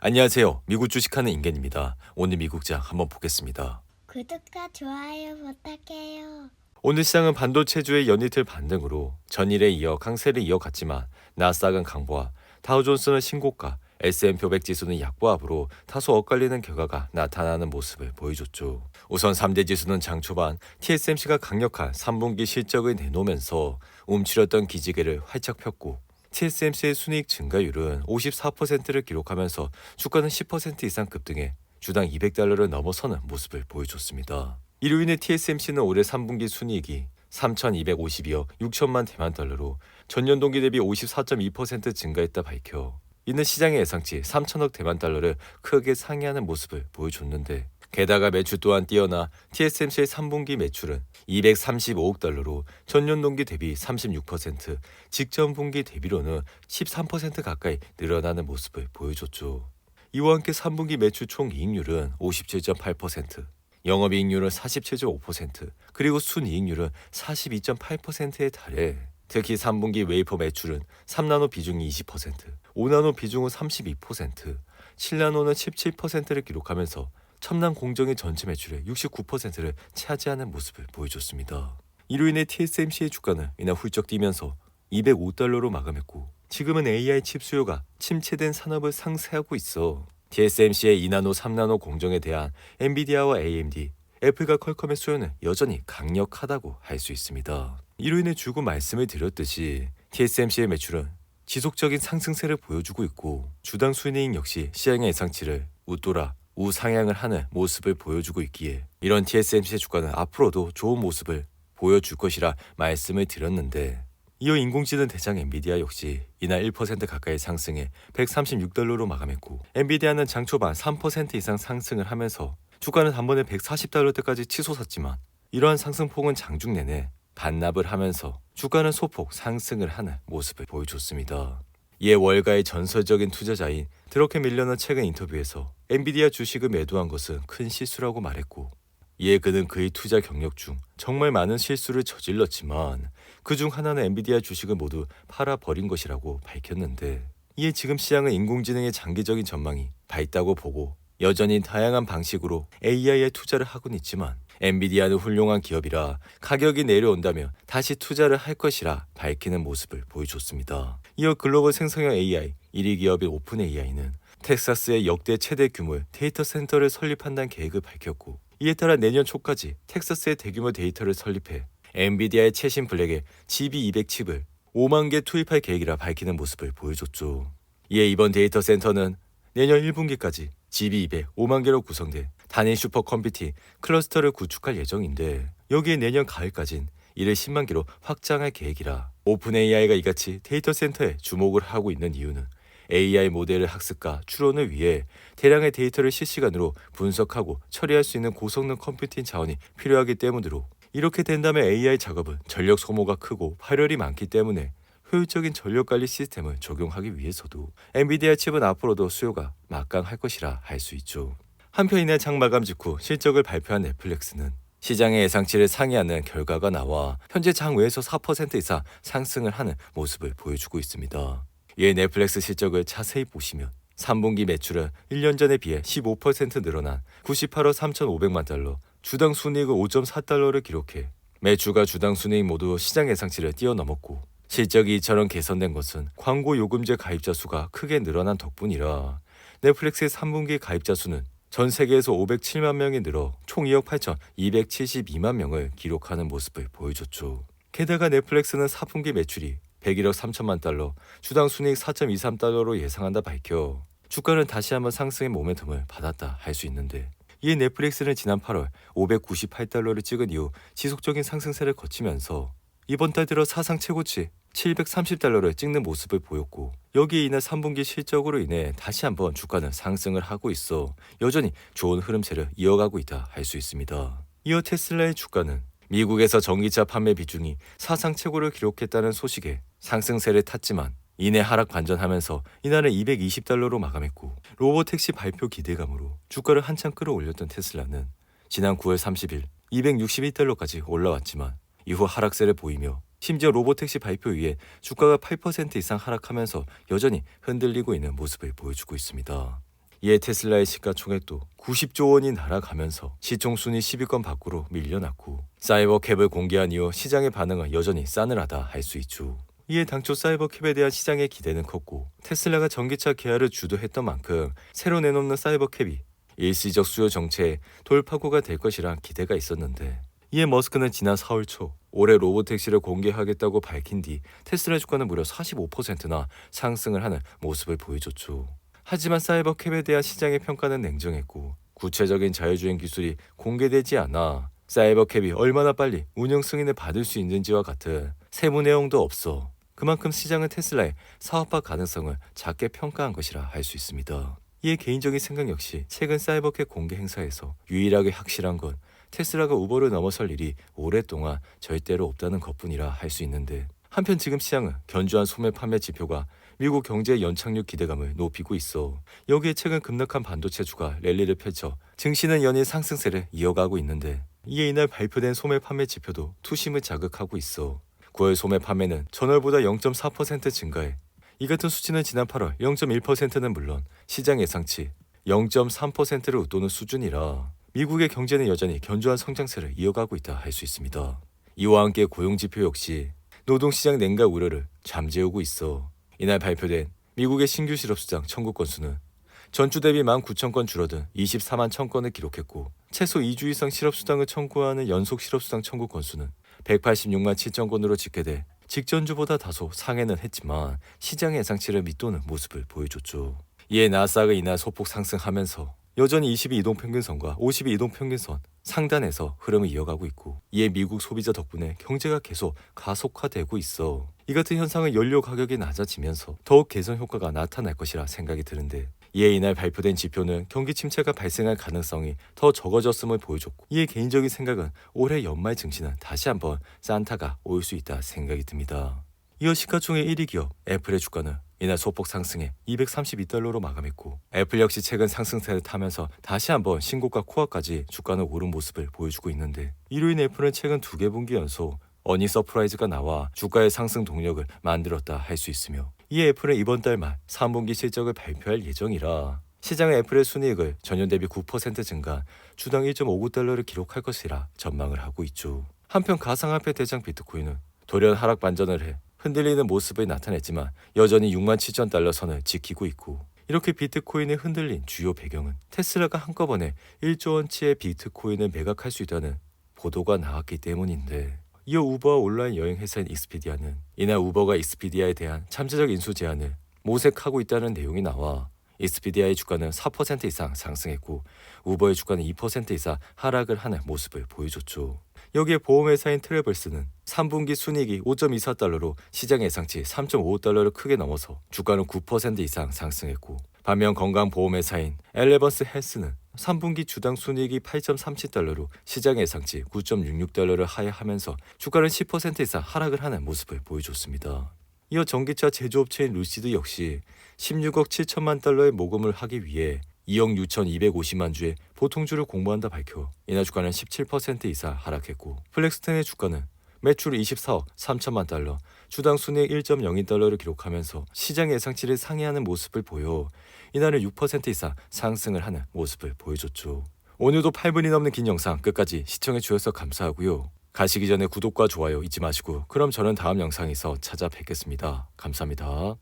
안녕하세요. 미국 주식하는 인겐입니다. 오늘 미국장 한번 보겠습니다. 구독과 좋아요 부탁해요. 오늘 시장은 반도체주의 연이틀 반등으로 전일에 이어 강세를 이어갔지만 나스닥은 강보와 다우존스는 신고가, S&P 500 지수는 약보합으로 다소 엇갈리는 결과가 나타나는 모습을 보여줬죠. 우선 3대 지수는 장 초반 TSMC가 강력한 3분기 실적을 내놓으면서 움츠렸던 기지개를 활짝 폈고 TSMC의 순이익 증가율은 54%를 기록하면서 주가는 10% 이상 급등해 주당 200달러를 넘어서는 모습을 보여줬습니다. 이로 인해 TSMC는 올해 3분기 순이익이 3,252억 6천만 대만 달러로 전년 동기 대비 54.2% 증가했다 밝혀 이는 시장의 예상치 3천억 대만 달러를 크게 상회하는 모습을 보여줬는데 게다가 매출 또한 뛰어나 TSMC의 3분기 매출은 235억 달러로 전년 동기 대비 36%, 직전 분기 대비로는 13% 가까이 늘어나는 모습을 보여줬죠. 이와 함께 3분기 매출 총이익률은 57.8%, 영업이익률은 47.5%, 그리고 순이익률은 42.8%에 달해 특히 3분기 웨이퍼 매출은 3나노 비중이 20%, 5나노 비중은 32%, 7나노는 17%를 기록하면서 첨단 공정의 전체 매출의 69%를 차지하는 모습을 보여줬습니다. 이로 인해 TSMC의 주가는 이날 훌쩍 뛰면서 205달러로 마감했고 지금은 AI 칩 수요가 침체된 산업을 상쇄하고 있어 TSMC의 2나노, 3나노 공정에 대한 엔비디아와 AMD, 애플과 퀄컴의 수요는 여전히 강력하다고 할 수 있습니다. 이로 인해 주고 말씀을 드렸듯이 TSMC의 매출은 지속적인 상승세를 보여주고 있고 주당 순이익 역시 시장의 예상치를 웃돌아 우상향을 하는 모습을 보여주고 있기에 이런 TSMC의 주가는 앞으로도 좋은 모습을 보여줄 것이라 말씀을 드렸는데 이어 인공지능 대장 엔비디아 역시 이날 1% 가까이 상승해 136달러로 마감했고 엔비디아는 장 초반 3% 이상 상승을 하면서 주가는 단번에 140달러대까지 치솟았지만 이러한 상승폭은 장중 내내 반납을 하면서 주가는 소폭 상승을 하는 모습을 보여줬습니다. 이에 월가의 전설적인 투자자인 드러켄 밀러는 최근 인터뷰에서 엔비디아 주식을 매도한 것은 큰 실수라고 말했고 이에 그는 그의 투자 경력 중 정말 많은 실수를 저질렀지만 그중 하나는 엔비디아 주식을 모두 팔아버린 것이라고 밝혔는데 이에 지금 시장은 인공지능의 장기적인 전망이 밝다고 보고 여전히 다양한 방식으로 AI에 투자를 하고는 있지만 엔비디아는 훌륭한 기업이라 가격이 내려온다면 다시 투자를 할 것이라 밝히는 모습을 보여줬습니다. 이어 글로벌 생성형 AI 1위 기업인 오픈 AI는 텍사스의 역대 최대 규모의 데이터 센터를 설립한다는 계획을 밝혔고 이에 따라 내년 초까지 텍사스의 대규모 데이터를 설립해 엔비디아의 최신 블랙의 GB200 칩을 5만 개 투입할 계획이라 밝히는 모습을 보여줬죠. 이에 이번 데이터 센터는 내년 1분기까지 GB200 5만 개로 구성돼 단일 슈퍼컴퓨팅 클러스터를 구축할 예정인데 여기에 내년 가을까진 이를 10만 개로 확장할 계획이라 오픈 AI가 이같이 데이터 센터에 주목을 하고 있는 이유는 AI 모델을 학습과 추론을 위해 대량의 데이터를 실시간으로 분석하고 처리할 수 있는 고성능 컴퓨팅 자원이 필요하기 때문으로 이렇게 된다면 AI 작업은 전력 소모가 크고 발열이 많기 때문에 효율적인 전력관리 시스템을 적용하기 위해서도 엔비디아 칩은 앞으로도 수요가 막강할 것이라 할 수 있죠. 한편 이날 장 마감 직후 실적을 발표한 넷플릭스는 시장의 예상치를 상회하는 결과가 나와 현재 장외에서 4% 이상 상승을 하는 모습을 보여주고 있습니다. 이에 넷플릭스 실적을 자세히 보시면 3분기 매출은 1년 전에 비해 15% 늘어난 98억 3,500만 달러, 주당 순이익은 5.4달러를 기록해 매출과 주당 순이익 모두 시장 예상치를 뛰어넘었고 실적이 이처럼 개선된 것은 광고 요금제 가입자 수가 크게 늘어난 덕분이라 넷플릭스의 3분기 가입자 수는 전 세계에서 507만 명이 늘어 총 2억 8,272만 명을 기록하는 모습을 보여줬죠. 게다가 넷플릭스는 4분기 매출이 101억 3천만 달러, 주당 순이익 4.23달러로 예상한다 밝혀 주가는 다시 한번 상승의 모멘텀을 받았다 할 수 있는데 이에 넷플릭스는 지난 8월 598달러를 찍은 이후 지속적인 상승세를 거치면서 이번 달 들어 사상 최고치 730달러를 찍는 모습을 보였고 여기에 이날 3분기 실적으로 인해 다시 한번 주가는 상승을 하고 있어 여전히 좋은 흐름세를 이어가고 있다 할 수 있습니다. 이어 테슬라의 주가는 미국에서 전기차 판매 비중이 사상 최고를 기록했다는 소식에 상승세를 탔지만 이내 하락 반전하면서 이날은 220달러로 마감했고 로보택시 발표 기대감으로 주가를 한참 끌어올렸던 테슬라는 지난 9월 30일 261달러까지 올라왔지만 이후 하락세를 보이며 심지어 로보택시 발표 이후에 주가가 8% 이상 하락하면서 여전히 흔들리고 있는 모습을 보여주고 있습니다. 이에 테슬라의 시가총액도 90조 원이 날아가면서 시총순위 10위권 밖으로 밀려났고 사이버캡을 공개한 이후 시장의 반응은 여전히 싸늘하다 할 수 있죠. 이에 당초 사이버캡에 대한 시장의 기대는 컸고 테슬라가 전기차 개발을 주도했던 만큼 새로 내놓는 사이버캡이 일시적 수요 정체의 돌파구가 될 것이란 기대가 있었는데 이에 머스크는 지난 4월 초 올해 로보택시를 공개하겠다고 밝힌 뒤 테슬라 주가는 무려 45%나 상승을 하는 모습을 보여줬죠. 하지만 사이버캡에 대한 시장의 평가는 냉정했고 구체적인 자율주행 기술이 공개되지 않아 사이버캡이 얼마나 빨리 운영 승인을 받을 수 있는지와 같은 세부 내용도 없어 그만큼 시장은 테슬라의 사업화 가능성을 작게 평가한 것이라 할 수 있습니다. 이에 개인적인 생각 역시 최근 사이버캡 공개 행사에서 유일하게 확실한 건 테슬라가 우버를 넘어설 일이 오랫동안 절대로 없다는 것뿐이라 할 수 있는데 한편 지금 시장은 견조한 소매 판매 지표가 미국 경제의 연착륙 기대감을 높이고 있어 여기에 최근 급락한 반도체주가 랠리를 펼쳐 증시는 연일 상승세를 이어가고 있는데 이에 이날 발표된 소매 판매 지표도 투심을 자극하고 있어 9월 소매 판매는 전월보다 0.4% 증가해 이 같은 수치는 지난 8월 0.1%는 물론 시장 예상치 0.3%를 웃도는 수준이라 미국의 경제는 여전히 견조한 성장세를 이어가고 있다 할 수 있습니다. 이와 함께 고용지표 역시 노동시장 냉각 우려를 잠재우고 있어 이날 발표된 미국의 신규 실업수당 청구 건수는 전주 대비 19,000건 줄어든 24만 1,000건을 기록했고 최소 2주 이상 실업수당을 청구하는 연속 실업수당 청구 건수는 186만 7,000건으로 집계돼 직전주보다 다소 상회는 했지만 시장의 예상치를 밑도는 모습을 보여줬죠. 이에 나스닥은 이날 소폭 상승하면서 여전히 22 이동평균선과 52 이동평균선 상단에서 흐름을 이어가고 있고 이에 미국 소비자 덕분에 경제가 계속 가속화되고 있어 이 같은 현상은 연료 가격이 낮아지면서 더욱 개선 효과가 나타날 것이라 생각이 드는데 이에 이날 발표된 지표는 경기 침체가 발생할 가능성이 더 적어졌음을 보여줬고 이에 개인적인 생각은 올해 연말 증시는 다시 한번 산타가 올 수 있다 생각이 듭니다. 이어 시가총액 1위 기업 애플의 주가는 이날 소폭 상승해 232달러로 마감했고 애플 역시 최근 상승세를 타면서 다시 한번 신고가 코어까지 주가는 오른 모습을 보여주고 있는데 이로 인해 애플은 최근 2개 분기 연속 어닝 서프라이즈가 나와 주가의 상승 동력을 만들었다 할 수 있으며 이에 애플은 이번 달 말 3분기 실적을 발표할 예정이라 시장은 애플의 순이익을 전년 대비 9% 증가 주당 1.59달러를 기록할 것이라 전망을 하고 있죠. 한편 가상화폐 대장 비트코인은 돌연 하락 반전을 해 흔들리는 모습을 나타냈지만 여전히 67,000달러 선을 지키고 있고 이렇게 비트코인이 흔들린 주요 배경은 테슬라가 한꺼번에 1조 원치의 비트코인을 매각할 수 있다는 보도가 나왔기 때문인데 이어 우버와 온라인 여행 회사인 익스피디아는 이날 우버가 익스피디아에 대한 잠재적 인수 제한을 모색하고 있다는 내용이 나와 익스피디아의 주가는 4% 이상 상승했고 우버의 주가는 2% 이상 하락을 하는 모습을 보여줬죠. 여기에 보험회사인 트래블스는 3분기 순이익이 5.24달러로 시장 예상치 3.55달러를 크게 넘어서 주가는 9% 이상 상승했고 반면 건강보험회사인 엘레번스 헬스는 3분기 주당 순이익이 8.37달러로 시장 예상치 9.66달러를 하회하면서 주가는 10% 이상 하락을 하는 모습을 보여줬습니다. 이어 전기차 제조업체인 루시드 역시 16억 7천만 달러의 모금을 하기 위해 2억 6,250만 주의 보통주를 공모한다 밝혀 이날 주가는 17% 이상 하락했고 플렉스텐의 주가는 매출 24억 3천만 달러, 주당 순이익 1.02달러를 기록하면서 시장 예상치를 상회하는 모습을 보여 이날은 6% 이상 상승을 하는 모습을 보여줬죠. 오늘도 8분이 넘는 긴 영상 끝까지 시청해 주셔서 감사하고요. 가시기 전에 구독과 좋아요 잊지 마시고 그럼 저는 다음 영상에서 찾아뵙겠습니다. 감사합니다.